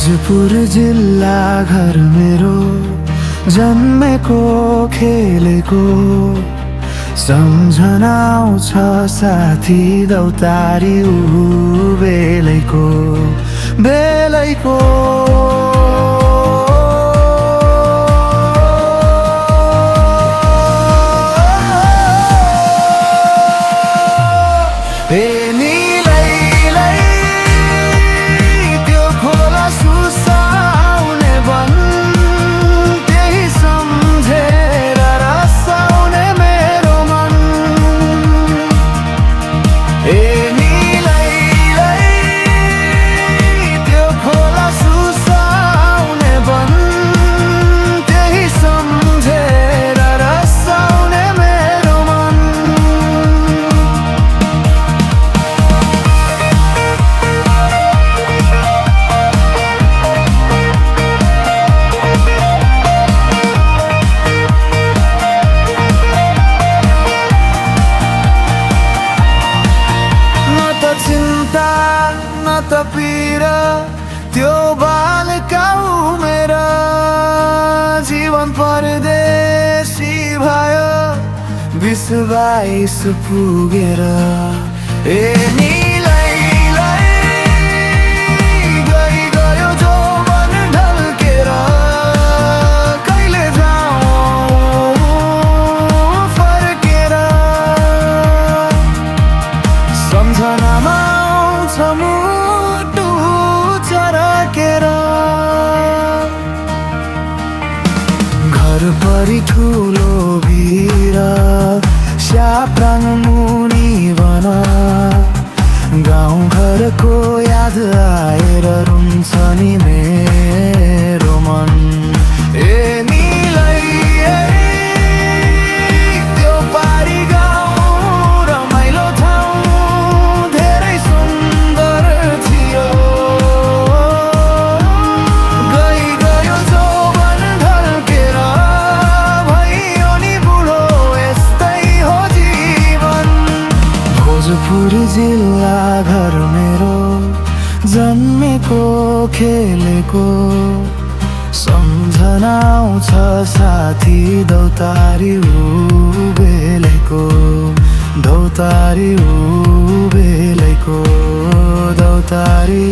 भोजपुर जिल्ला घर मेरो, जन्मेको खेलेको सम्झना आउँछ साथी दौतारी बेलैको बेलैको। पीरा त्यो बालका मेरा जीवन परदेशी भयो 20-22 पुगेर। गयो जौवन ढल्केर, कहिले जाऊँ फर्केर, सम्झनामा आउँछ घर परि ठुलो भिर स्याप्राङ मुनि बन, गाउँ घरको याद आएर रुन्छ नि मेरो मन। त्यो पारी गाउँ रमाइलो ठाउँ धेरै सुन्दर थियो, गयो जौवन ढल्केर, भयो नि बुढो यस्तै हो जीवन। भोजपुर जिल्ला घर मेरो, जन्मेको खेलेको सम्झना आउँछ साथी दौतारी बेलैको दौतारी बेलैको दौतारी।